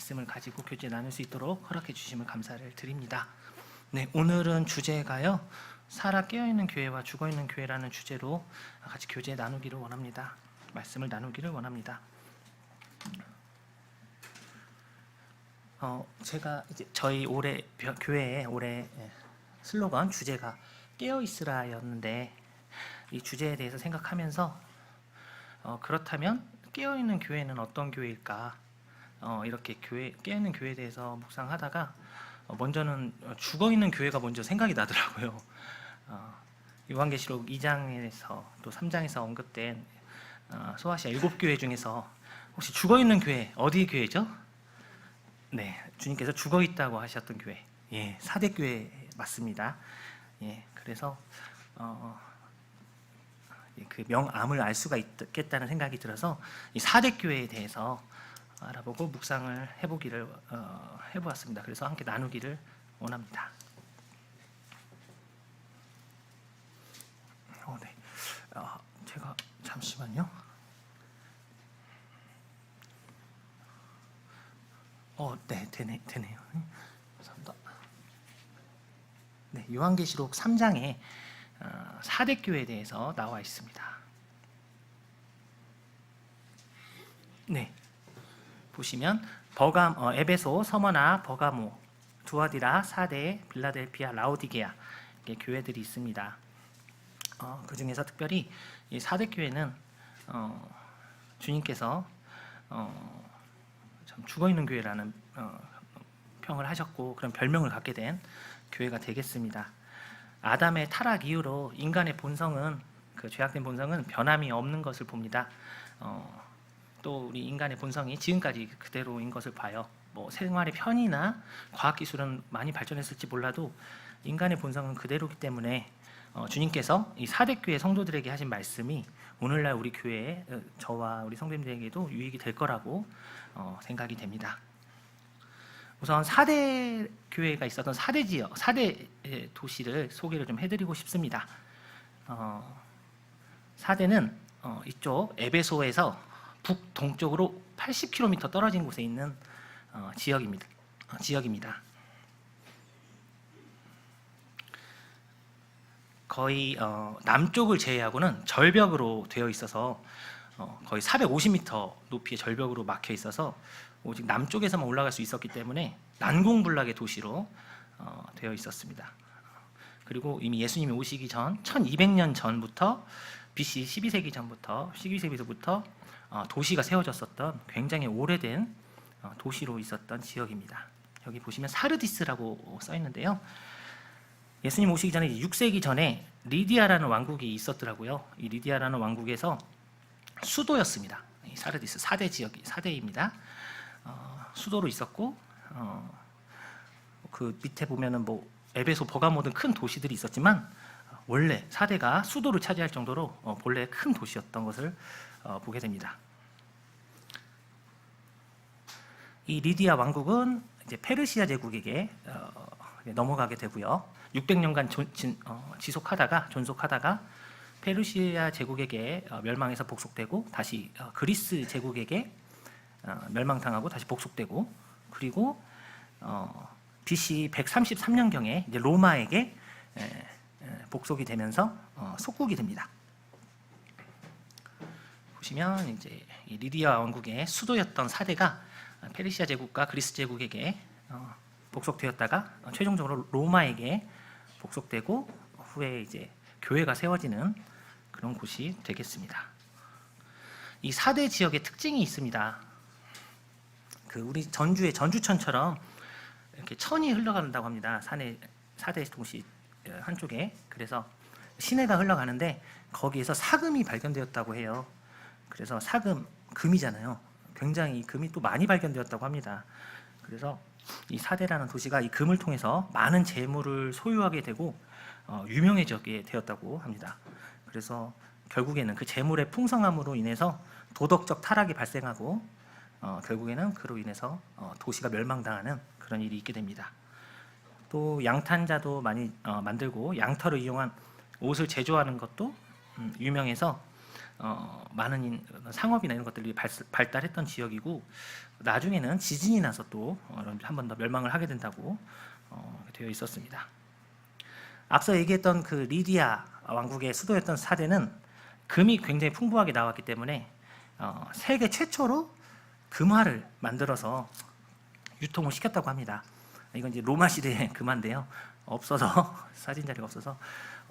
말씀을 가지고 교제 나눌 수 있도록 허락해 주심을 감사를 드립니다. 네, 오늘은 주제가요, 살아 깨어있는 교회와 죽어있는 교회라는 주제로 같이 교제 나누기를 원합니다. 말씀을 나누기를 원합니다. 제가 이제 저희 올해 교회의 올해 슬로건 주제가 깨어있으라였는데, 이 주제에 대해서 생각하면서 그렇다면 깨어있는 교회는 어떤 교회일까? 이렇게 깨어있는 교회에 대해서 묵상하다가 먼저는 죽어있는 교회가 먼저 생각이 나더라고요. 요한계시록 2장에서 또 3장에서 언급된 소아시아 7교회 중에서 혹시 죽어있는 교회 어디 교회죠? 네, 주님께서 죽어있다고 하셨던 교회, 예, 사대교회 맞습니다. 예, 그래서 그 명암을 알 수가 있겠다는 생각이 들어서 이 사대교회에 대해서 알아보고 묵상을 해보았습니다. 그래서 함께 나누기를 원합니다. 네, 제가 잠시만요. 네, 되네요. 감사합니다. 네, 요한계시록 3장에 사대교회에 대해서 나와 있습니다. 네, 보시면 에베소, 서머나, 버가모, 두아디라, 사대, 빌라델피아, 라오디게아 이렇게 교회들이 있습니다. 그 중에서 특별히 이 사대교회는 주님께서 참 죽어있는 교회라는 평을 하셨고, 그런 별명을 갖게 된 교회가 되겠습니다. 아담의 타락 이후로 인간의 본성은, 그 죄악된 본성은 변함이 없는 것을 봅니다. 또 우리 인간의 본성이 지금까지 그대로인 것을 봐요. 뭐 생활의 편의나 과학기술은 많이 발전했을지 몰라도 인간의 본성은 그대로기 때문에 주님께서 이 사대교회 성도들에게 하신 말씀이 오늘날 우리 교회에, 저와 우리 성도님들에게도 유익이 될 거라고 생각이 됩니다. 우선 사대 교회가 있었던 사대 지역, 사대 도시를 소개를 좀 해드리고 싶습니다. 사대는 이쪽 에베소에서 북동쪽으로 80km 떨어진 곳에 있는 지역입니다. 거의 남쪽을 제외하고는 절벽으로 되어 있어서 거의 450m 높이의 절벽으로 막혀 있어서 오직 남쪽에서만 올라갈 수 있었기 때문에 난공불락의 도시로 되어 있었습니다. 그리고 이미 예수님이 오시기 전 1200년 전부터 BC 12세기 전부터 12세기부터 도시가 세워졌었던 굉장히 오래된 도시로 있었던 지역입니다. 여기 보시면 사르디스라고 써 있는데요. 예수님 오시기 전에 6세기 전에 리디아라는 왕국이 있었더라고요. 이 리디아라는 왕국에서 수도였습니다. 이 사르디스 사대 지역이 사대입니다. 수도로 있었고, 그 밑에 보면은 뭐 에베소, 버가모 등 큰 도시들이 있었지만 원래 사대가 수도를 차지할 정도로 본래 큰 도시였던 것을 보게 됩니다. 이 리디아 왕국은 이제 페르시아 제국에게 넘어가게 되고요. 600년간 존속하다가 페르시아 제국에게 멸망해서 복속되고, 다시 그리스 제국에게 멸망당하고 다시 복속되고, 그리고 BC 133년경에 이제 로마에게 복속이 되면서 속국이 됩니다. 보시면 이제 이 리디아 왕국의 수도였던 사대가 페르시아 제국과 그리스 제국에게 복속되었다가 최종적으로 로마에게 복속되고, 후에 이제 교회가 세워지는 그런 곳이 되겠습니다. 이 사대 지역의 특징이 있습니다. 그 우리 전주의 전주천처럼 이렇게 천이 흘러간다고 합니다. 사대 도시 한쪽에. 그래서 시내가 흘러가는데 거기에서 사금이 발견되었다고 해요. 그래서 사금, 금이잖아요. 굉장히 이 금이 또 많이 발견되었다고 합니다. 그래서 이 사대라는 도시가 이 금을 통해서 많은 재물을 소유하게 되고 유명해지게 되었다고 합니다. 그래서 결국에는 그 재물의 풍성함으로 인해서 도덕적 타락이 발생하고 결국에는 그로 인해서 도시가 멸망당하는 그런 일이 있게 됩니다. 또 양탄자도 많이 만들고 양털을 이용한 옷을 제조하는 것도 유명해서 많은 상업이나 이런 것들이 발달했던 지역이고, 나중에는 지진이 나서 또 한 번 더 멸망을 하게 된다고 되어 있었습니다. 앞서 얘기했던 그 리디아 왕국의 수도였던 사대는 금이 굉장히 풍부하게 나왔기 때문에 세계 최초로 금화를 만들어서 유통을 시켰다고 합니다. 이건 이제 로마 시대의 금화인데요. 없어서 사진 자료가 없어서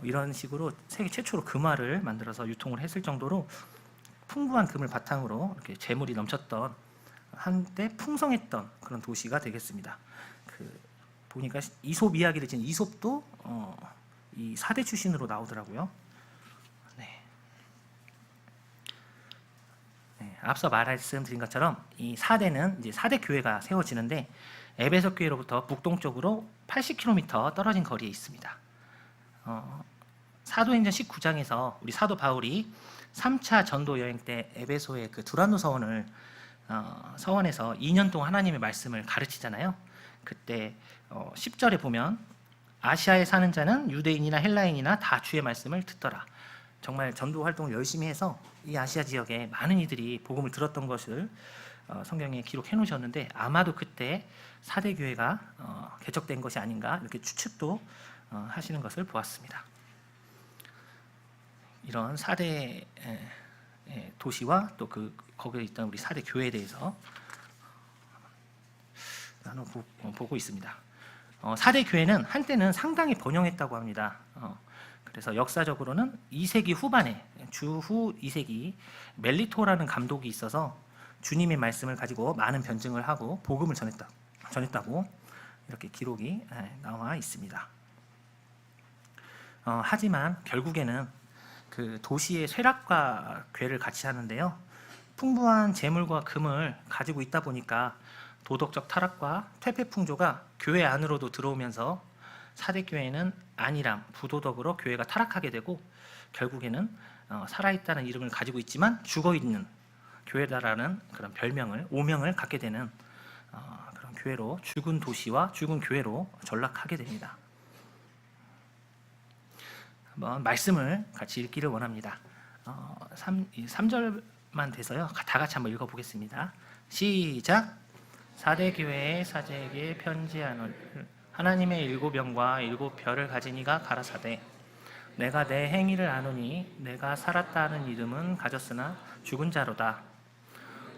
이런 식으로 세계 최초로 금화를 만들어서 유통을 했을 정도로 풍부한 금을 바탕으로 이렇게 재물이 넘쳤던, 한때 풍성했던 그런 도시가 되겠습니다. 보니까 이솝 이야기를 지은 이솝도 이 사대 출신으로 나오더라고요. 네. 앞서 말씀드린 것처럼 이 사대는 이제 사대 교회가 세워지는데 에베소 교회로부터 북동쪽으로 80km 떨어진 거리에 있습니다. 사도행전 19장에서 우리 사도 바울이 3차 전도 여행 때 에베소의 그 두란노 서원에서 2년 동안 하나님의 말씀을 가르치잖아요. 그때 10절에 보면 아시아에 사는 자는 유대인이나 헬라인이나 다 주의 말씀을 듣더라. 정말 전도 활동을 열심히 해서 이 아시아 지역에 많은 이들이 복음을 들었던 것을 성경에 기록해 놓으셨는데, 아마도 그때 사대 교회가 개척된 것이 아닌가 이렇게 추측도 하시는 것을 보았습니다. 이런 사대 도시와 또 거기에 있던 우리 사대 교회에 대해서 나눠 보고 있습니다. 사대 교회는 한때는 상당히 번영했다고 합니다. 그래서 역사적으로는 2세기 후반에, 주후 2세기 멜리토라는 감독이 있어서 주님의 말씀을 가지고 많은 변증을 하고 복음을 전했다고 이렇게 기록이 나와 있습니다. 하지만 결국에는 그 도시의 쇠락과 괴를 같이 하는데요, 풍부한 재물과 금을 가지고 있다 보니까 도덕적 타락과 퇴폐 풍조가 교회 안으로도 들어오면서 사대교회는 안일함, 부도덕으로 교회가 타락하게 되고, 결국에는 살아있다는 이름을 가지고 있지만 죽어있는 교회다라는 그런 별명을, 오명을 갖게 되는 그런 교회로, 죽은 도시와 죽은 교회로 전락하게 됩니다. 한번 말씀을 같이 읽기를 원합니다. 3절만 돼서요, 다 같이 한번 읽어보겠습니다. 시작. 사대교회의 사제에게 편지하노니 하나님의 7영과 7별을 가진 이가 가라사대, 내가 내 행위를 아노니 내가 살았다 하는 이름은 가졌으나 죽은 자로다.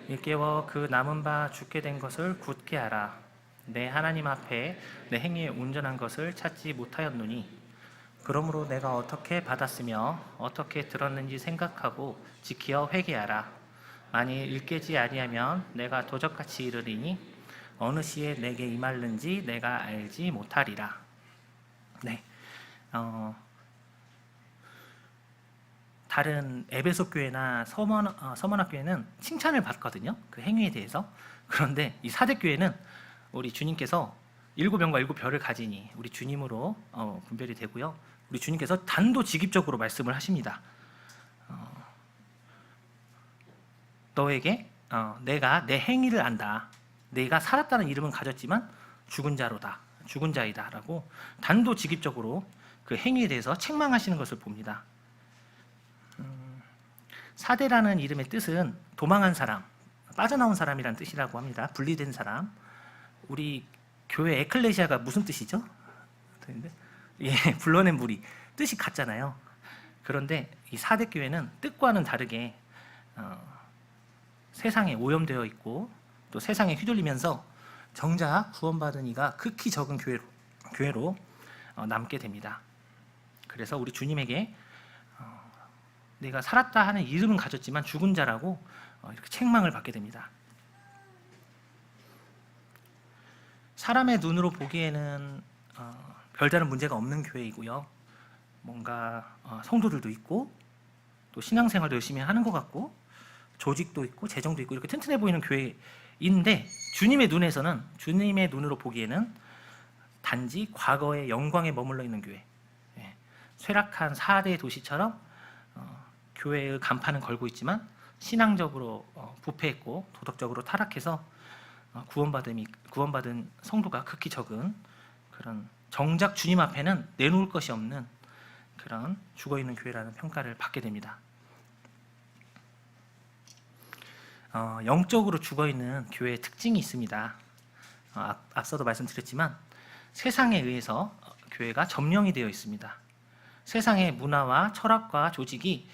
일깨워 그 남은 바 죽게 된 것을 굳게 알아. 내 하나님 앞에 내 행위에 온전한 것을 찾지 못하였노니, 그러므로 내가 어떻게 받았으며 어떻게 들었는지 생각하고 지키어 회개하라. 만일 일깨지 아니하면 내가 도적같이 이르리니 어느 시에 내게 임할는지 내가 알지 못하리라. 네, 다른 에베소 교회나 서머나 교회는 칭찬을 받거든요, 그 행위에 대해서. 그런데 이 사대 교회는 우리 주님께서 7영과 7별을 가지니 우리 주님으로 분별이 되고요, 우리 주님께서 단도직입적으로 말씀을 하십니다. 너에게 내가 내 행위를 안다. 내가 살았다는 이름은 가졌지만 죽은 자로다, 죽은 자이다 라고 단도직입적으로 그 행위에 대해서 책망하시는 것을 봅니다. 사대라는 이름의 뜻은 도망한 사람, 빠져나온 사람이라는 뜻이라고 합니다. 분리된 사람. 우리 교회 에클레시아가 무슨 뜻이죠? 예, 불러낸 무리, 뜻이 같잖아요. 그런데 이 사대 교회는 뜻과는 다르게 세상에 오염되어 있고 또 세상에 휘둘리면서 정작 구원받은 이가 극히 적은 교회로 남게 됩니다. 그래서 우리 주님에게 내가 살았다 하는 이름은 가졌지만 죽은 자라고 이렇게 책망을 받게 됩니다. 사람의 눈으로 보기에는 별다른 문제가 없는 교회이고요, 뭔가 성도들도 있고 또 신앙생활도 열심히 하는 것 같고 조직도 있고 재정도 있고 이렇게 튼튼해 보이는 교회인데, 주님의 눈에서는, 주님의 눈으로 보기에는 단지 과거의 영광에 머물러 있는 교회, 쇠락한 4대 도시처럼 교회의 간판은 걸고 있지만 신앙적으로 부패했고 도덕적으로 타락해서 구원받은 성도가 극히 적은, 그런 정작 주님 앞에는 내놓을 것이 없는 그런 죽어있는 교회라는 평가를 받게 됩니다. 영적으로 죽어 있는 교회의 특징이 있습니다. 앞서도 말씀드렸지만 세상에 의해서 교회가 점령이 되어 있습니다. 세상의 문화와 철학과 조직이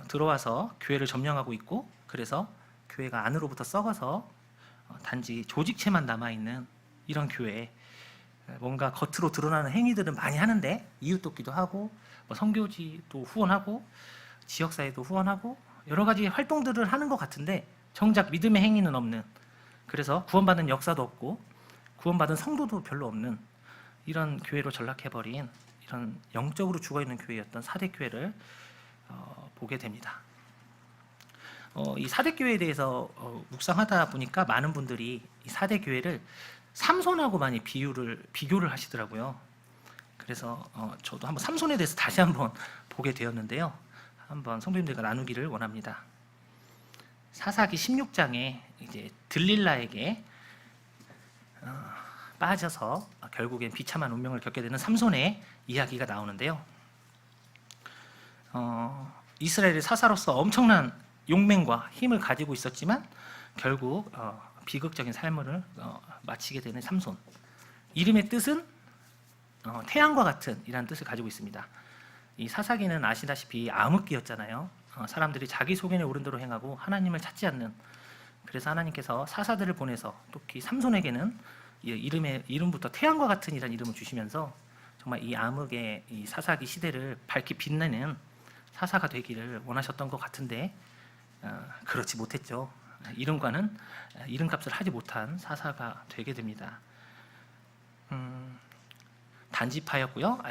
들어와서 교회를 점령하고 있고, 그래서 교회가 안으로부터 썩어서 단지 조직체만 남아있는 이런 교회, 뭔가 겉으로 드러나는 행위들은 많이 하는데 이웃돕기도 하고 뭐 선교지도 후원하고 지역사회도 후원하고 여러 가지 활동들을 하는 것 같은데 정작 믿음의 행위는 없는, 그래서 구원받은 역사도 없고 구원받은 성도도 별로 없는 이런 교회로 전락해버린 이런 영적으로 죽어있는 교회였던 사대교회를 보게 됩니다. 이 사대교회에 대해서 묵상하다 보니까 많은 분들이 이 사대교회를 삼손하고 많이 비교를 하시더라고요. 그래서 저도 한번 삼손에 대해서 다시 한번 보게 되었는데요. 한번 성도님들과 나누기를 원합니다. 사사기 16장에 이제 들릴라에게 빠져서 결국엔 비참한 운명을 겪게 되는 삼손의 이야기가 나오는데요. 이스라엘의 사사로서 엄청난 용맹과 힘을 가지고 있었지만 결국 비극적인 삶을 마치게 되는 삼손. 이름의 뜻은 태양과 같은 이라는 뜻을 가지고 있습니다. 이 사사기는 아시다시피 암흑기였잖아요. 사람들이 자기 소견에 오른 대로 행하고 하나님을 찾지 않는, 그래서 하나님께서 사사들을 보내서 특히 삼손에게는 이름부터 태양과 같은 이라는 이름을 주시면서 정말 이 암흑의 이 사사기 시대를 밝히 빛내는 사사가 되기를 원하셨던 것 같은데 그렇지 못했죠. 이름과는 이름값을 하지 못한 사사가 되게 됩니다. 단지파였고요.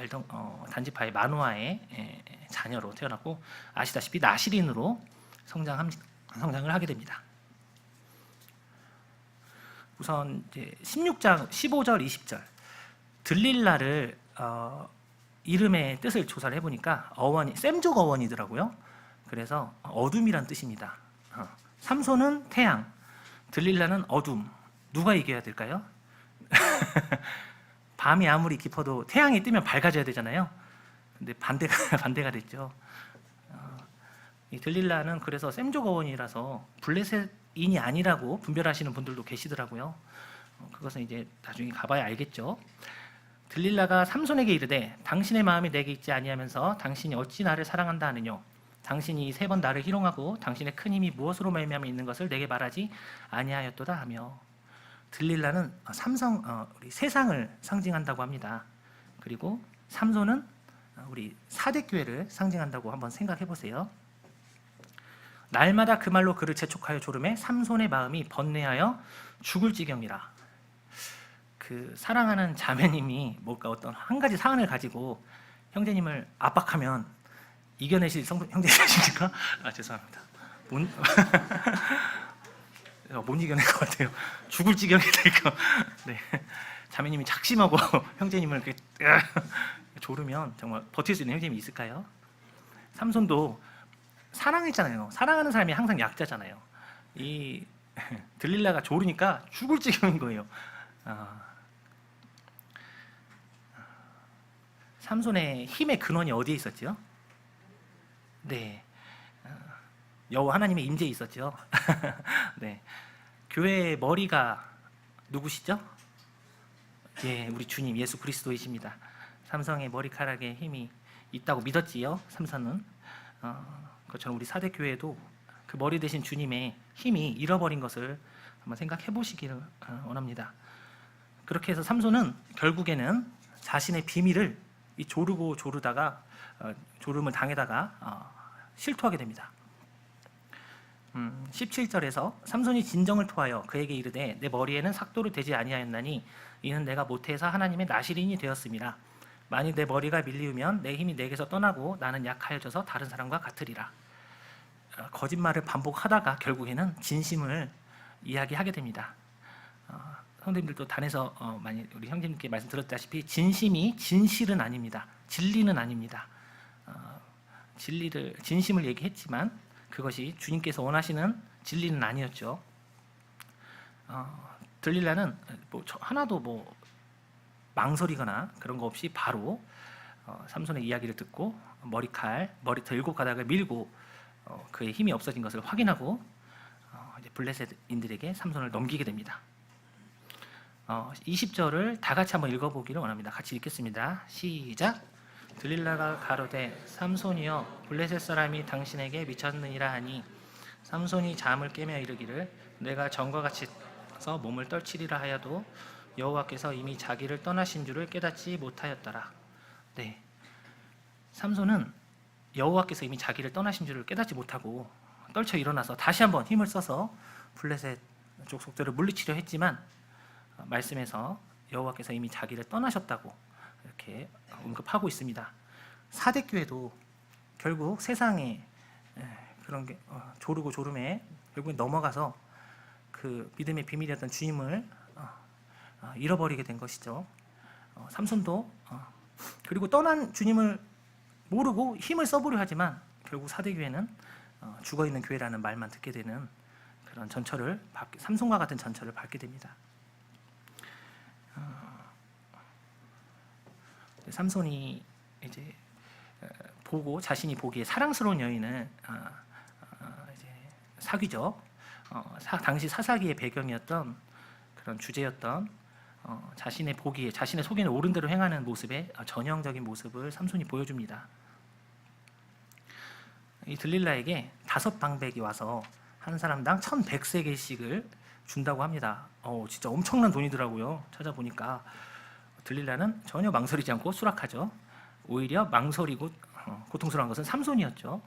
단지파의 마노아의 자녀로 태어났고 아시다시피 나시린으로 성장을 하게 됩니다. 우선 이제 16장 15절 20절 들릴라를 이름의 뜻을 조사를 해보니까 셈족 어원이더라고요. 그래서 어둠이란 뜻입니다. 삼손은 태양, 들릴라는 어둠. 누가 이겨야 될까요? 밤이 아무리 깊어도 태양이 뜨면 밝아져야 되잖아요. 근데 반대가 됐죠. 이 들릴라는 그래서 셈족 어원이라서 블레셋인이 아니라고 분별하시는 분들도 계시더라고요. 그것은 이제 나중에 가봐야 알겠죠. 들릴라가 삼손에게 이르되 당신의 마음이 내게 있지 아니하면서 당신이 어찌 나를 사랑한다 하느뇨. 당신이 3번 나를 희롱하고 당신의 큰 힘이 무엇으로 말미암아 있는 것을 내게 말하지 아니하였도다 하며, 들릴라는 우리 세상을 상징한다고 합니다. 그리고 삼손은 우리 사대교회를 상징한다고 한번 생각해 보세요. 날마다 그 말로 그를 재촉하여 조름에 삼손의 마음이 번뇌하여 죽을 지경이라. 그 사랑하는 자매님이 뭔가 어떤 한 가지 사안을 가지고 형제님을 압박하면 이겨내실 형제님이십니까? 죄송합니다. 못 이겨낼 것 같아요. 죽을 지경이 될 거. 네. 자매님이 작심하고 형제님을 이렇게 조르면 정말 버틸 수 있는 형제님이 있을까요? 삼손도 사랑했잖아요. 사랑하는 사람이 항상 약자잖아요. 이 들릴라가 조르니까 죽을 지경인 거예요. 삼손의 힘의 근원이 어디에 있었죠? 네, 여호와 하나님의 임재에 있었죠. 네, 교회의 머리가 누구시죠? 예, 우리 주님 예수 그리스도이십니다. 삼성의 머리카락에 힘이 있다고 믿었지요. 삼손은 그것처럼 우리 사대교회도 그 머리 대신 주님의 힘이 잃어버린 것을 한번 생각해 보시기를 원합니다. 그렇게 해서 삼손은 결국에는 자신의 비밀을 조르다가 조름을 당해다가 실토하게 됩니다. 17절에서 삼손이 진정을 토하여 그에게 이르되 내 머리에는 삭도를 대지 아니하였나니 이는 내가 모태에서 하나님의 나실인이 되었음이라. 만일 내 머리가 밀리우면 내 힘이 내게서 떠나고 나는 약하여져서 다른 사람과 같으리라. 거짓말을 반복하다가 결국에는 진심을 이야기하게 됩니다. 성도님들도 단에서 많이 우리 형제님께 말씀드렸다시피 진실은 아닙니다. 진리는 아닙니다. 진심을 얘기했지만 그것이 주님께서 원하시는 진리는 아니었죠. 들릴라는 하나도 망설이거나 그런 거 없이 바로 삼손의 이야기를 듣고 머리털 7가닥을 밀고 그의 힘이 없어진 것을 확인하고 이제 블레셋인들에게 삼손을 넘기게 됩니다. 20절을 다 같이 한번 읽어보기를 원합니다. 같이 읽겠습니다. 시작. 들릴라가 가로되 삼손이여 블레셋 사람이 당신에게 미쳤느니라 하니 삼손이 잠을 깨며 이르기를 내가 전과 같이 서 몸을 떨치리라 하여도 여호와께서 이미 자기를 떠나신 줄을 깨닫지 못하였더라. 네, 삼손은 여호와께서 이미 자기를 떠나신 줄을 깨닫지 못하고 떨쳐 일어나서 다시 한번 힘을 써서 블레셋 족속들을 물리치려 했지만 말씀에서 여호와께서 이미 자기를 떠나셨다고 이렇게 언급하고 있습니다. 사대교회도 결국 세상에 그런 게 조르고 조름에 결국에 넘어가서 그 믿음의 비밀이었던 주님을 잃어버리게 된 것이죠. 삼손도 그리고 떠난 주님을 모르고 힘을 써보려 하지만 결국 사대교회는 죽어있는 교회라는 말만 듣게 되는 그런 전철을 삼손과 같은 전철을 밟게 됩니다. 삼손이 이제 보고 자신이 보기에 사랑스러운 여인을 이제 사귀죠. 당시 사사기의 배경이었던 그런 주제였던 자신의 보기에 자신의 속에는 옳은 대로 행하는 모습의 전형적인 모습을 삼손이 보여줍니다. 이 들릴라에게 5방백이 와서 한 사람당 1,100세겔씩을 준다고 합니다. 진짜 엄청난 돈이더라고요. 찾아보니까 들릴라는 전혀 망설이지 않고 수락하죠. 오히려 망설이고 고통스러운 것은 삼손이었죠.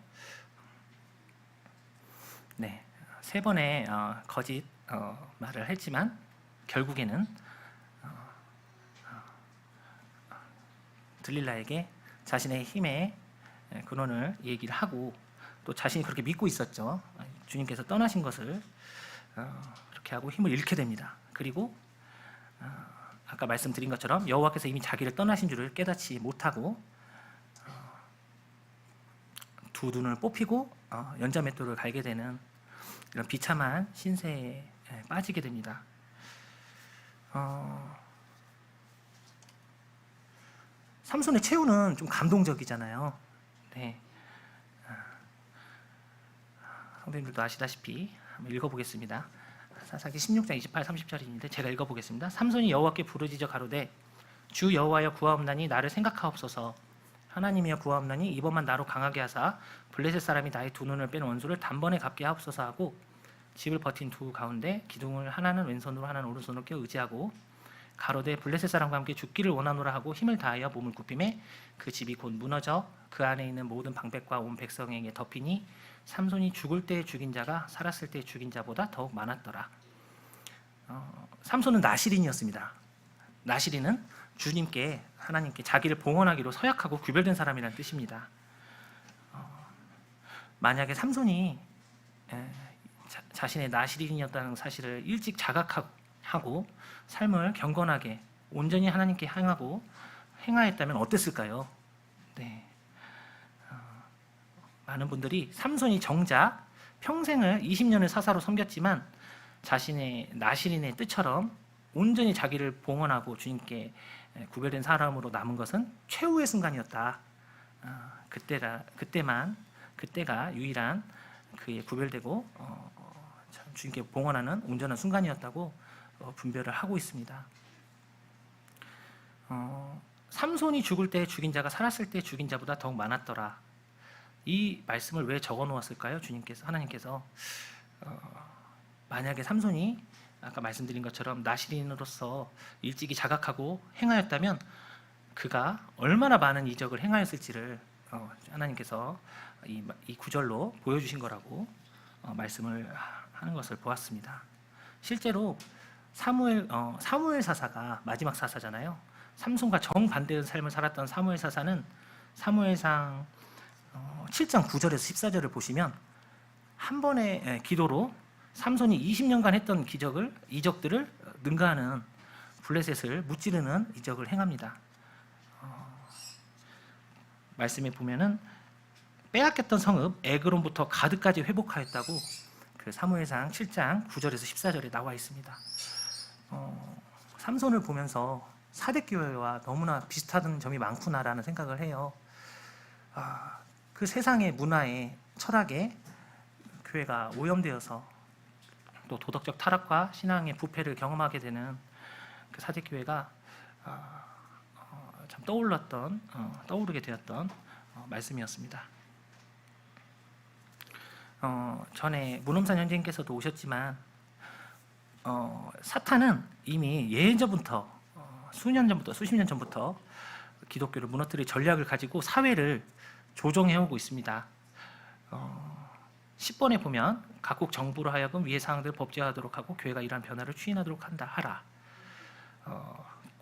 네, 3번의 거짓 말을 했지만 결국에는 들릴라에게 자신의 힘의 근원을 얘기를 하고 또 자신이 그렇게 믿고 있었죠. 주님께서 떠나신 것을 그렇게 하고 힘을 잃게 됩니다. 그리고 아까 말씀드린 것처럼 여호와께서 이미 자기를 떠나신 줄을 깨닫지 못하고 두 눈을 뽑히고 연자맷돌을 갈게 되는 이런 비참한 신세에 빠지게 됩니다. 삼손의 최후는 좀 감동적이잖아요. 네. 성도님들도 아시다시피 한번 읽어보겠습니다. 사사기 16장 28, 30절인데 제가 읽어보겠습니다. 삼손이 여호와께 부르짖어 가로되 주 여호와여 구하옵나니 나를 생각하옵소서. 하나님이여 구하옵나니 이번만 나로 강하게 하사 블레셋 사람이 나의 두 눈을 뺀 원수를 단번에 갚게 하옵소서 하고 집을 버틴 두 가운데 기둥을 하나는 왼손으로 하나는 오른손으로 껴 의지하고 가로되 블레셋 사람과 함께 죽기를 원하노라 하고 힘을 다하여 몸을 굽히매 그 집이 곧 무너져 그 안에 있는 모든 방백과 온 백성에게 덮이니 삼손이 죽을 때에 죽인 자가 살았을 때에 죽인 자보다 더욱 많았더라. 삼손은 나시린이었습니다. 나시린은 주님께 하나님께 자기를 봉헌하기로 서약하고 구별된 사람이라는 뜻입니다. 만약에 삼손이 자신의 나시린이었다는 사실을 일찍 자각하고 삶을 경건하게 온전히 하나님께 향하고 행하였다면 어땠을까요? 네. 많은 분들이 삼손이 정작 평생을 20년을 사사로 섬겼지만 자신의 나시린의 뜻처럼 온전히 자기를 봉헌하고 주님께 구별된 사람으로 남은 것은 최후의 순간이었다. 그때가 유일한 그의 구별되고 주님께 봉헌하는 온전한 순간이었다고 분별을 하고 있습니다. 삼손이 죽을 때 죽인 자가 살았을 때 죽인 자보다 더욱 많았더라. 이 말씀을 왜 적어 놓았을까요? 하나님께서 만약에 삼손이 아까 말씀드린 것처럼 나시린으로서 일찍이 자각하고 행하였다면 그가 얼마나 많은 이적을 행하였을지를 하나님께서 이 구절로 보여주신 거라고 말씀을 하는 것을 보았습니다. 실제로 사무엘 사사가 마지막 사사잖아요. 삼손과 정반대의 삶을 살았던 사무엘 사사는 사무엘상 7장 9절에서 14절을 보시면 한 번의 기도로 삼손이 20년간 했던 이적들을 능가하는 블레셋을 무찌르는 이적을 행합니다. 말씀에 보면은 빼앗겼던 성읍 에그론부터 가드까지 회복하였다고 그 사무엘상 7장 9절에서 14절에 나와 있습니다. 삼손을 보면서 사대교회와 너무나 비슷한 점이 많구나라는 생각을 해요. 그 세상의 문화에 철학에 교회가 오염되어서 또 도덕적 타락과 신앙의 부패를 경험하게 되는 그 사대교회가 참 떠오르게 되었던 말씀이었습니다. 전에 문엄산 현재님께서도 오셨지만 사탄은 이미 예전부터 수십 년 전부터 기독교를 무너뜨릴 전략을 가지고 사회를 조정해오고 있습니다. 10번에 보면 각국 정부로 하여금 위의 사항들을 법제화하도록 하고 교회가 이러한 변화를 추진하도록 하라.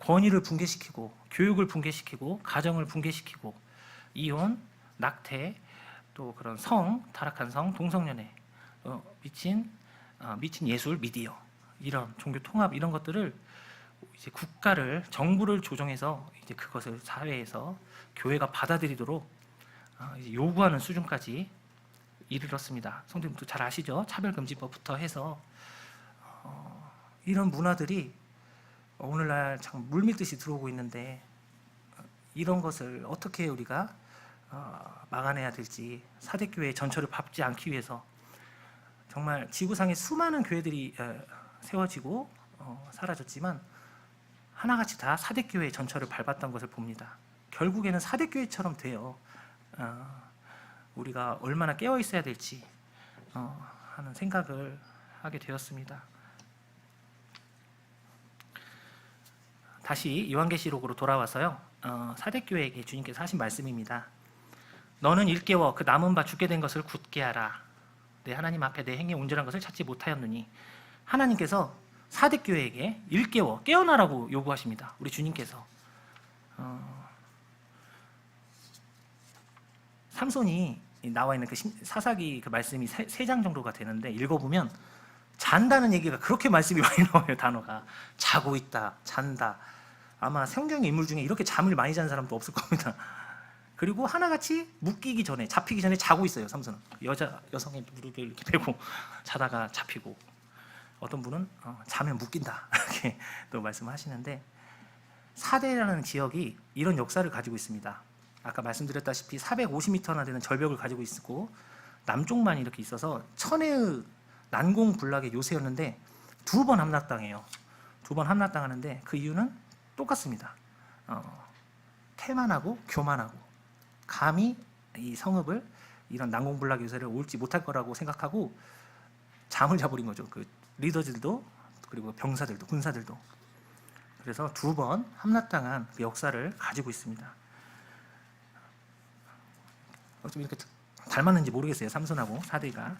권위를 붕괴시키고 교육을 붕괴시키고 가정을 붕괴시키고 이혼, 낙태, 또 그런 타락한 성, 동성연애, 미친 예술, 미디어, 이런 종교 통합 이런 것들을 이제 정부를 조정해서 이제 그것을 사회에서 교회가 받아들이도록 이제 요구하는 수준까지 이르렀습니다. 성도님도 잘 아시죠? 차별금지법부터 해서 이런 문화들이 오늘날 참 물밀듯이 들어오고 있는데 이런 것을 어떻게 우리가 막아내야 될지 사대교회의 전철을 밟지 않기 위해서 정말 지구상에 수많은 교회들이 세워지고 사라졌지만 하나같이 다 사대교회의 전철을 밟았던 것을 봅니다. 결국에는 사대교회처럼 돼요. 우리가 얼마나 깨어 있어야 될지 하는 생각을 하게 되었습니다. 다시 요한계시록으로 돌아와서요. 사대교회에게 주님께서 하신 말씀입니다. 너는 일깨워 그 남은 바 죽게 된 것을 굳게 하라. 내 하나님 앞에 내 행위 온전한 것을 찾지 못하였느니. 하나님께서 사대교회에게 일깨워 깨어나라고 요구하십니다. 우리 주님께서 삼손이 나와 있는 그 사사기 그 말씀이 3장 정도가 되는데 읽어보면 잔다는 얘기가 그렇게 말씀이 많이 나와요. 단어가 자고 있다, 잔다. 아마 성경의 인물 중에 이렇게 잠을 많이 잔 사람도 없을 겁니다. 그리고 하나같이 잡히기 전에 자고 있어요. 삼손은 여성의 무릎을 이렇게 베고 자다가 잡히고, 어떤 분은 자면 묶인다 이렇게 또 말씀하시는데, 사대라는 지역이 이런 역사를 가지고 있습니다. 아까 말씀드렸다시피 450m나 되는 절벽을 가지고 있고 남쪽만 이렇게 있어서 천혜의 난공불락의 요새였는데 2번 함락당해요. 2번 함락당하는데 그 이유는 똑같습니다. 태만하고 교만하고 감히 이 성읍을, 이런 난공불락 요새를 옳지 못할 거라고 생각하고 잠을 자버린 거죠. 그 리더들도 그리고 병사들도 군사들도. 그래서 2번 함락당한 그 역사를 가지고 있습니다. 좀 이렇게 닮았는지 모르겠어요. 삼손하고 사대가.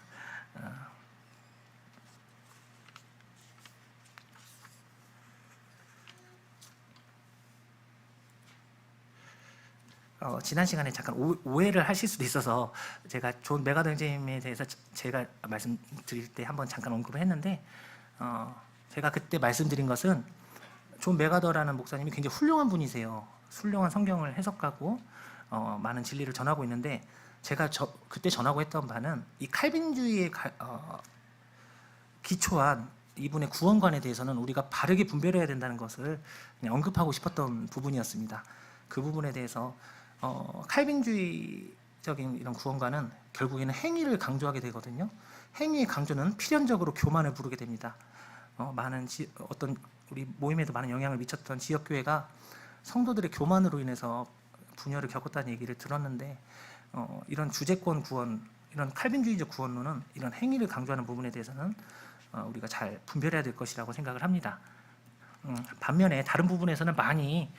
지난 시간에 잠깐 오해를 하실 수도 있어서 제가 존 메가더 형제님에 대해서 제가 말씀드릴 때 한번 잠깐 언급을 했는데, 제가 그때 말씀드린 것은 존 메가더라는 목사님이 굉장히 훌륭한 분이세요. 훌륭한 성경을 해석하고 많은 진리를 전하고 있는데, 제가 그때 전하고 했던 바는 이 칼빈주의에 기초한 이분의 구원관에 대해서는 우리가 바르게 분별해야 된다는 것을 그냥 언급하고 싶었던 부분이었습니다. 그 부분에 대해서 칼빈주의적인 이런 구원관은 결국에는 행위를 강조하게 되거든요. 행위의 강조는 필연적으로 교만을 부르게 됩니다. 어떤 우리 모임에도 많은 영향을 미쳤던 지역교회가 성도들의 교만으로 인해서 분열을 겪었다는 얘기를 들었는데, 이런 주제권 구원, 이런 칼빈주의적 구원론은 이런 행위를 강조하는 부분에 대해서는 우리가 잘 분별해야 될 것이라고 생각을 합니다. 반면에 다른 부분에서는 많이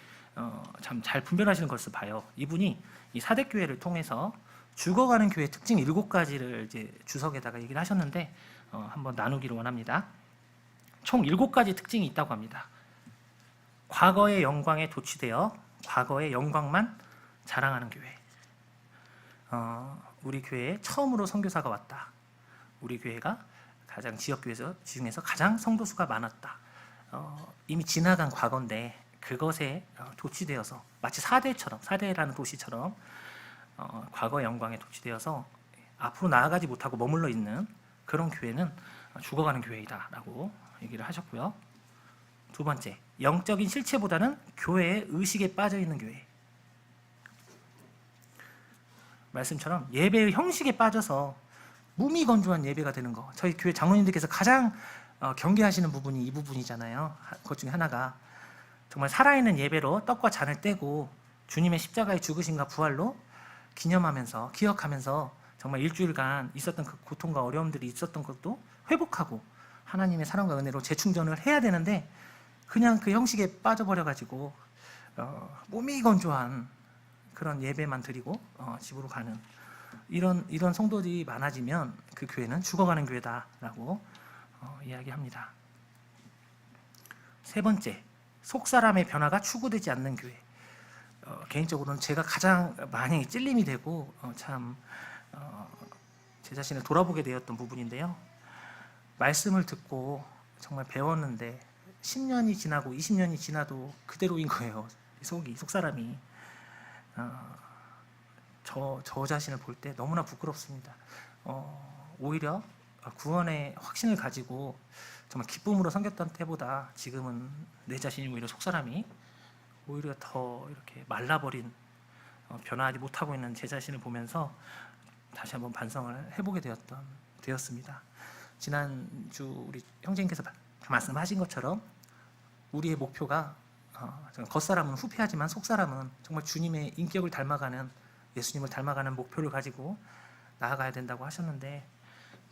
참 잘 분별하시는 것을 봐요. 이분이 이 사대교회를 통해서 죽어가는 교회 특징 7가지를 이제 주석에다가 얘기를 하셨는데 한번 나누기를 원합니다. 총 7가지 특징이 있다고 합니다. 과거의 영광에 도취되어 과거의 영광만 자랑하는 교회. 우리 교회에 처음으로 선교사가 왔다. 우리 교회가 가장 지역교회 중에서 가장 성도수가 많았다. 이미 지나간 과거인데 그것에 도취되어서 마치 사대라는 도시처럼 과거의 영광에 도취되어서 앞으로 나아가지 못하고 머물러 있는 그런 교회는 죽어가는 교회이다라고 얘기를 하셨고요. 2번째, 영적인 실체보다는 교회의 의식에 빠져 있는 교회. 말씀처럼 예배의 형식에 빠져서 무미건조한 예배가 되는 거. 저희 교회 장로님들께서 가장 경계하시는 부분이 이 부분이잖아요. 그것 중에 하나가 정말 살아있는 예배로 떡과 잔을 떼고 주님의 십자가의 죽으심과 부활로 기념하면서 기억하면서 정말 일주일간 있었던 그 고통과 어려움들이 있었던 것도 회복하고 하나님의 사랑과 은혜로 재충전을 해야 되는데 그냥 그 형식에 빠져버려가지고 무미건조한 그런 예배만 드리고 집으로 가는 이런 성도들이 많아지면 그 교회는 죽어가는 교회다라고 이야기합니다. 세 번째, 속사람의 변화가 추구되지 않는 교회. 개인적으로는 제가 가장 많이 찔림이 되고 제 자신을 돌아보게 되었던 부분인데요. 말씀을 듣고 정말 배웠는데 10년이 지나고 20년이 지나도 그대로인 거예요. 속사람이. 저 자신을 볼 때 너무나 부끄럽습니다. 오히려 구원의 확신을 가지고 정말 기쁨으로 섬겼던 때보다 지금은 내 자신이 오히려 속사람이 오히려 더 이렇게 말라버린 변화하지 못하고 있는 제 자신을 보면서 다시 한번 반성을 해보게 되었습니다. 지난주 우리 형제님께서 말씀하신 것처럼 우리의 목표가 겉사람은 후패하지만 속사람은 정말 주님의 인격을 닮아가는 예수님을 닮아가는 목표를 가지고 나아가야 된다고 하셨는데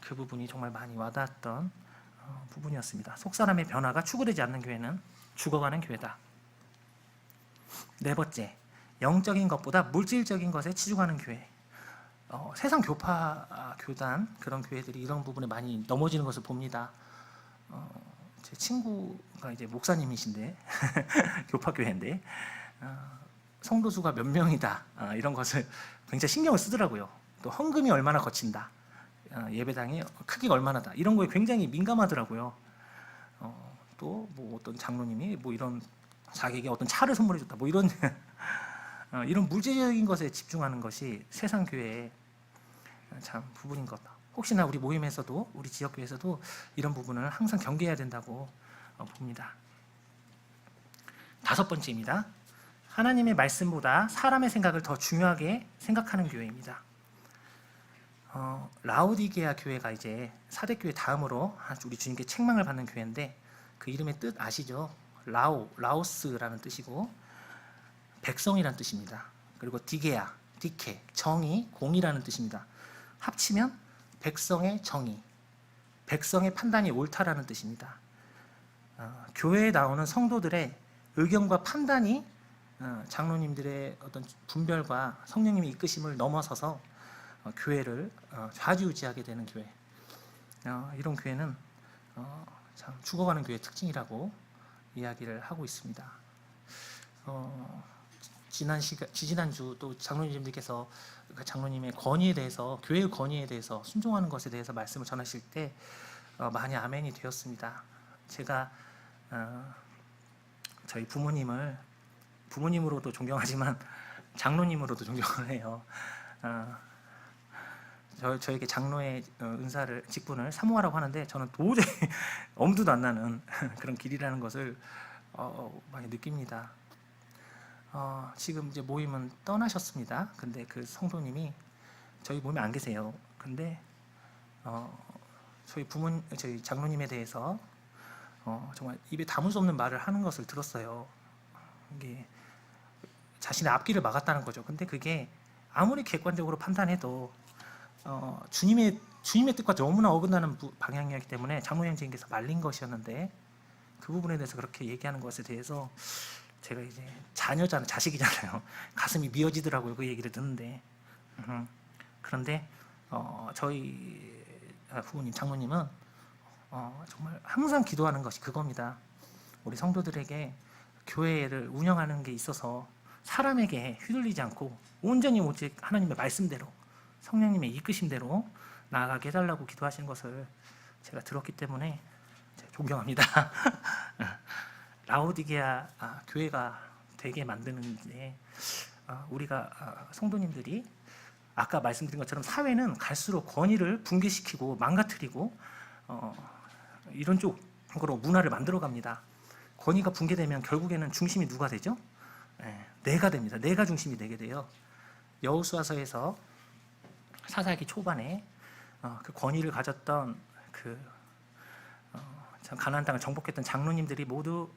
그 부분이 정말 많이 와닿았던 부분이었습니다. 속사람의 변화가 추구되지 않는 교회는 죽어가는 교회다. 네 번째, 영적인 것보다 물질적인 것에 치중하는 교회. 세상 교파 교단 그런 교회들이 이런 부분에 많이 넘어지는 것을 봅니다. 제 친구가 이제 목사님이신데 교파 교회인데 성도 수가 몇 명이다 이런 것을 굉장히 신경을 쓰더라고요. 또 헌금이 얼마나 거친다, 예배당의 크기가 얼마나다 이런 거에 굉장히 민감하더라고요. 또 뭐 어떤 장로님이 뭐 이런 자기에게 어떤 차를 선물해줬다 뭐 이런 이런 물질적인 것에 집중하는 것이 세상 교회의 참 부분인 것. 혹시나 우리 모임에서도 우리 지역 교회에서도 이런 부분을 항상 경계해야 된다고 봅니다. 다섯 번째입니다. 하나님의 말씀보다 사람의 생각을 더 중요하게 생각하는 교회입니다. 라오디게아 교회가 이제 사대교회 다음으로 우리 주님께 책망을 받는 교회인데 그 이름의 뜻 아시죠? 라오스라는 뜻이고 백성이라는 뜻입니다. 그리고 디게아, 디케, 정의, 공의라는 뜻입니다. 합치면 백성의 정의, 백성의 판단이 옳다라는 뜻입니다. 교회에 나오는 성도들의 의견과 판단이 장로님들의 어떤 분별과 성령님의 이끄심을 넘어서서 교회를 좌지우지하게 되는 교회. 이런 교회는 참 죽어가는 교회의 특징이라고 이야기를 하고 있습니다. 지난주 또 장로님들께서 그 장로님의 권위에 대해서, 교회의 권위에 대해서 순종하는 것에 대해서 말씀을 전하실 때 많이 아멘이 되었습니다. 제가 저희 부모님으로도 존경하지만 장로님으로도 존경을 해요. 저에게 장로의 은사를, 직분을 사모하라고 하는데 저는 도저히 엄두도 안 나는 그런 길이라는 것을 많이 느낍니다. 지금 이제 모임은 떠나셨습니다. 근데 그 성도님이 저희 모임에 안 계세요. 근데 저희 장로님에 대해서 정말 입에 담을 수 없는 말을 하는 것을 들었어요. 이게 자신의 앞길을 막았다는 거죠. 근데 그게 아무리 객관적으로 판단해도 주님의 뜻과 너무나 어긋나는 방향이었기 때문에 장로 형제님께서 말린 것이었는데 그 부분에 대해서 그렇게 얘기하는 것에 대해서 제가 이제 자식이잖아요. 가슴이 미어지더라고요. 그 얘기를 듣는데. 그런데 저희 부모님, 장모님은 정말 항상 기도하는 것이 그겁니다. 우리 성도들에게 교회를 운영하는 게 있어서 사람에게 휘둘리지 않고 온전히 오직 하나님의 말씀대로, 성령님의 이끄심대로 나아가게 해달라고 기도하시는 것을 제가 들었기 때문에 존경합니다. 라오디게아 교회가 되게 만드는데 우리가 성도님들이 아까 말씀드린 것처럼 사회는 갈수록 권위를 붕괴시키고 망가뜨리고 이런 쪽으로 문화를 만들어 갑니다. 권위가 붕괴되면 결국에는 중심이 누가 되죠? 내가 됩니다. 내가 중심이 되게 돼요. 여호수아서에서 사사기 초반에 그 권위를 가졌던 참 가나안 땅을 정복했던 장로님들이 모두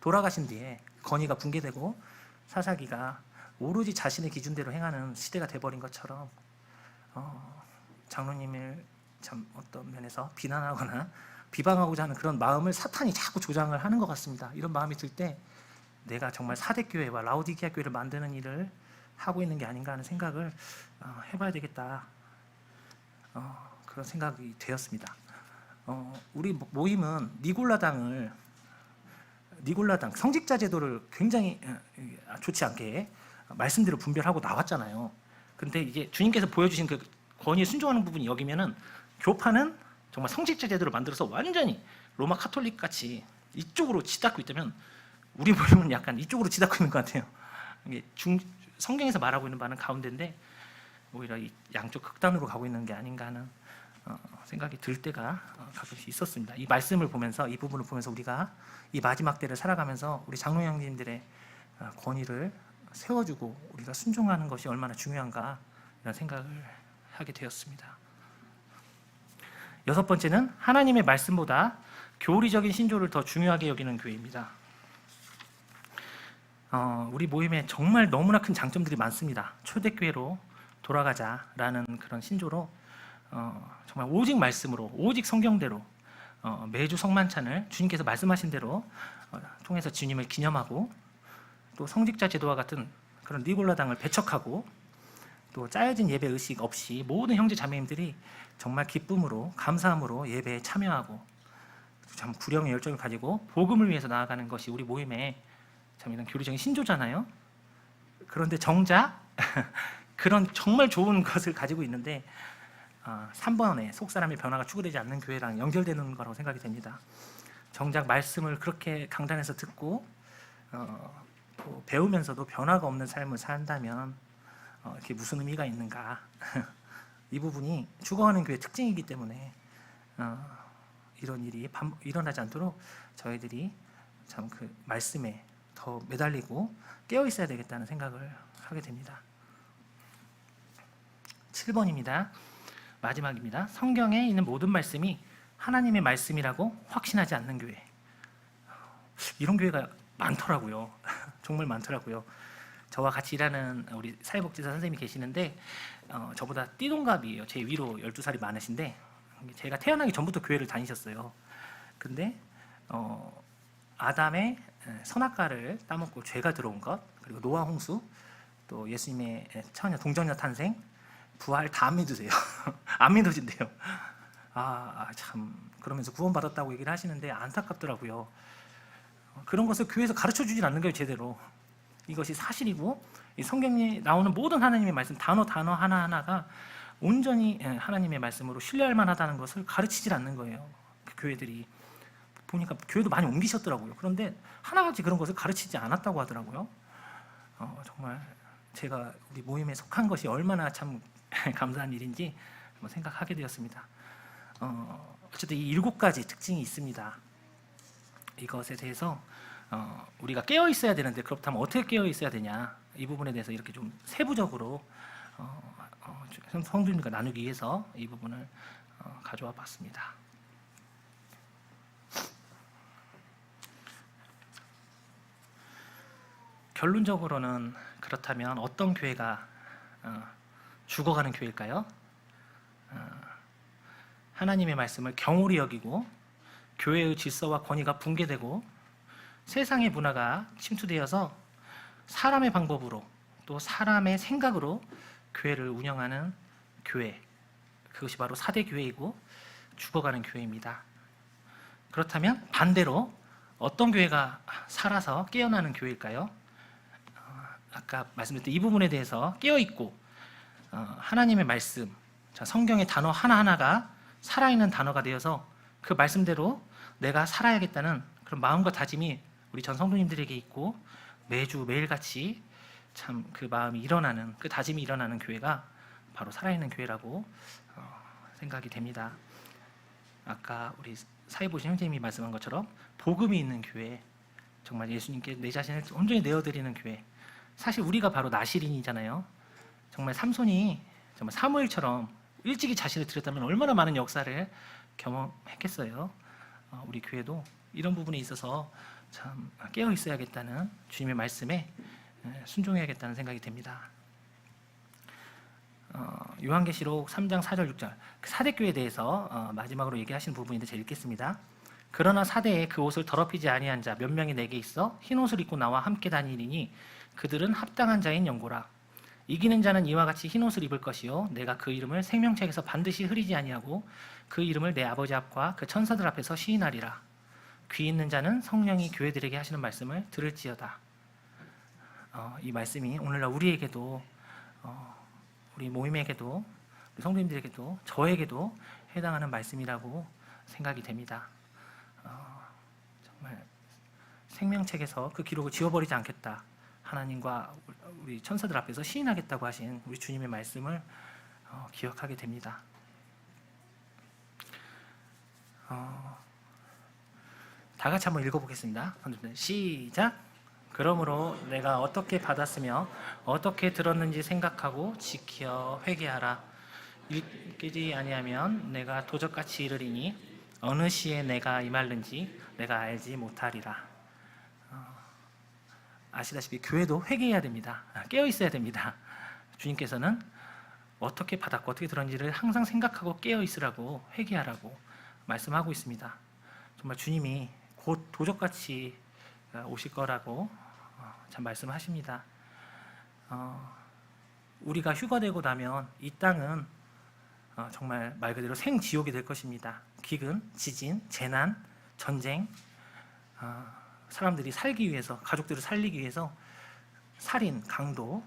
돌아가신 뒤에 권위가 붕괴되고 사사기가 오로지 자신의 기준대로 행하는 시대가 돼버린 것처럼 장로님을 참 어떤 면에서 비난하거나 비방하고자 하는 그런 마음을 사탄이 자꾸 조장을 하는 것 같습니다. 이런 마음이 들 때 내가 정말 사대교회와 라오디게아 교회를 만드는 일을 하고 있는 게 아닌가 하는 생각을 해봐야 되겠다. 그런 생각이 되었습니다. 우리 모임은 니골라당 성직자 제도를 굉장히 좋지 않게 말씀대로 분별하고 나왔잖아요. 근데 이제 주님께서 보여주신 그 권위에 순종하는 부분이 여기면은 교파는 정말 성직자 제도를 만들어서 완전히 로마 카톨릭 같이 이쪽으로 치닫고 있다면 우리 모임은 약간 이쪽으로 치닫고 있는 것 같아요. 이게 성경에서 말하고 있는 바는 가운데인데 오히려 이 양쪽 극단으로 가고 있는 게 아닌가 하는 생각이 들 때가 가끔씩 있었습니다. 이 말씀을 보면서 이 부분을 보면서 우리가 이 마지막 때를 살아가면서 우리 장로 형님들의 권위를 세워주고 우리가 순종하는 것이 얼마나 중요한가 이런 생각을 하게 되었습니다. 여섯 번째는 하나님의 말씀보다 교리적인 신조를 더 중요하게 여기는 교회입니다. 우리 모임에 정말 너무나 큰 장점들이 많습니다. 초대교회로 돌아가자라는 그런 신조로 정말 오직 말씀으로 오직 성경대로 매주 성만찬을 주님께서 말씀하신 대로 통해서 주님을 기념하고 또 성직자 제도와 같은 그런 니골라당을 배척하고 또 짜여진 예배 의식 없이 모든 형제 자매님들이 정말 기쁨으로 감사함으로 예배에 참여하고 참 구령의 열정을 가지고 복음을 위해서 나아가는 것이 우리 모임의 참 이런 교리적인 신조잖아요. 그런데 정작 그런 정말 좋은 것을 가지고 있는데 3번에 속사람의 변화가 추구되지 않는 교회랑 연결되는 거라고 생각이 됩니다. 정작 말씀을 그렇게 강단에서 듣고 또 배우면서도 변화가 없는 삶을 산다면 이게 무슨 의미가 있는가? 이 부분이 죽어가는 교회의 특징이기 때문에 이런 일이 일어나지 않도록 저희들이 참 그 말씀에 더 매달리고 깨어 있어야 되겠다는 생각을 하게 됩니다. 7번입니다. 마지막입니다. 성경에 있는 모든 말씀이 하나님의 말씀이라고 확신하지 않는 교회. 이런 교회가 많더라고요. 정말 많더라고요. 저와 같이 일하는 우리 사회복지사 선생님이 계시는데 저보다 띠동갑이에요. 제 위로 12살이 많으신데 제가 태어나기 전부터 교회를 다니셨어요. 근데 아담의 선악과를 따먹고 죄가 들어온 것, 그리고 노아 홍수, 또 예수님의 처녀 동정녀 탄생, 부활 다 안 믿으세요. 안 믿으신대요. 참 그러면서 구원받았다고 얘기를 하시는데 안타깝더라고요. 그런 것을 교회에서 가르쳐주질 않는 거예요. 제대로. 이것이 사실이고 이 성경에 나오는 모든 하나님의 말씀 단어 하나하나가 온전히 하나님의 말씀으로 신뢰할 만하다는 것을 가르치질 않는 거예요. 그 교회들이. 보니까 교회도 많이 옮기셨더라고요. 그런데 하나같이 그런 것을 가르치지 않았다고 하더라고요. 정말 제가 우리 모임에 속한 것이 얼마나 참 감사한 일인지 한번 생각하게 되었습니다. 어쨌든 이 7가지 특징이 있습니다. 이것에 대해서 우리가 깨어 있어야 되는데 그렇다면 어떻게 깨어 있어야 되냐, 이 부분에 대해서 이렇게 좀 세부적으로 성도님과 나누기 위해서 이 부분을 가져와 봤습니다. 결론적으로는 그렇다면 어떤 교회가 죽어가는 교회일까요? 하나님의 말씀을 경홀히 여기고 교회의 질서와 권위가 붕괴되고 세상의 문화가 침투되어서 사람의 방법으로 또 사람의 생각으로 교회를 운영하는 교회, 그것이 바로 사대교회이고 죽어가는 교회입니다. 그렇다면 반대로 어떤 교회가 살아서 깨어나는 교회일까요? 아까 말씀드렸던 이 부분에 대해서 깨어있고 하나님의 말씀, 성경의 단어 하나하나가 살아있는 단어가 되어서 그 말씀대로 내가 살아야겠다는 그런 마음과 다짐이 우리 전 성도님들에게 있고 매주 매일같이 참 그 마음이 일어나는, 그 다짐이 일어나는 교회가 바로 살아있는 교회라고 생각이 됩니다. 아까 우리 사회보신 형제님이 말씀한 것처럼 복음이 있는 교회, 정말 예수님께 내 자신을 온전히 내어드리는 교회, 사실 우리가 바로 나실인이잖아요. 정말 삼손이 정말 사무엘처럼 일찍이 자신을 드렸다면 얼마나 많은 역사를 경험했겠어요. 우리 교회도 이런 부분에 있어서 참 깨어 있어야겠다는 주님의 말씀에 순종해야겠다는 생각이 듭니다. 요한계시록 3장 4절 6절 사대교회에 대해서 마지막으로 얘기하신 부분인데 제가 읽겠습니다. 그러나 사대에 그 옷을 더럽히지 아니한 자 몇 명이 내게 있어 흰 옷을 입고 나와 함께 다니리니 그들은 합당한 자인 연고라. 이기는 자는 이와 같이 흰 옷을 입을 것이요 내가 그 이름을 생명책에서 반드시 흐리지 아니하고 그 이름을 내 아버지 앞과 그 천사들 앞에서 시인하리라. 귀 있는 자는 성령이 교회들에게 하시는 말씀을 들을지어다. 이 말씀이 오늘날 우리에게도 우리 모임에게도 우리 성도님들에게도 저에게도 해당하는 말씀이라고 생각이 됩니다. 정말 생명책에서 그 기록을 지워버리지 않겠다. 하나님과 우리 천사들 앞에서 시인하겠다고 하신 우리 주님의 말씀을 기억하게 됩니다. 다 같이 한번 읽어보겠습니다. 시작. 그러므로 내가 어떻게 받았으며 어떻게 들었는지 생각하고 지켜 회개하라. 읽지 아니하면 내가 도적같이 이르리니 어느 시에 내가 임할는지 내가 알지 못하리라. 아시다시피 교회도 회개해야 됩니다. 깨어 있어야 됩니다. 주님께서는 어떻게 받았고 어떻게 들었는지를 항상 생각하고 깨어 있으라고 회개하라고 말씀하고 있습니다. 정말 주님이 곧 도적같이 오실 거라고 참 말씀하십니다. 우리가 휴가되고 나면 이 땅은 정말 말 그대로 생지옥이 될 것입니다. 기근, 지진, 재난, 전쟁, 사람들이 살기 위해서, 가족들을 살리기 위해서 살인, 강도,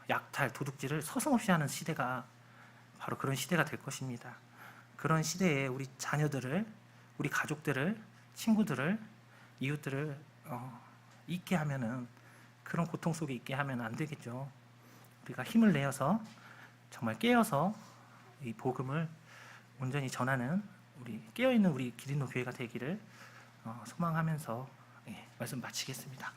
약탈, 도둑질을 서슴없이 하는 시대가 바로 그런 시대가 될 것입니다. 그런 시대에 우리 자녀들을, 우리 가족들을, 친구들을, 이웃들을 있게 하면은, 그런 고통 속에 있게 하면 안 되겠죠. 우리가 힘을 내어서 정말 깨어서 이 복음을 온전히 전하는 우리 깨어있는 우리 기린노 교회가 되기를 소망하면서 말씀 마치겠습니다.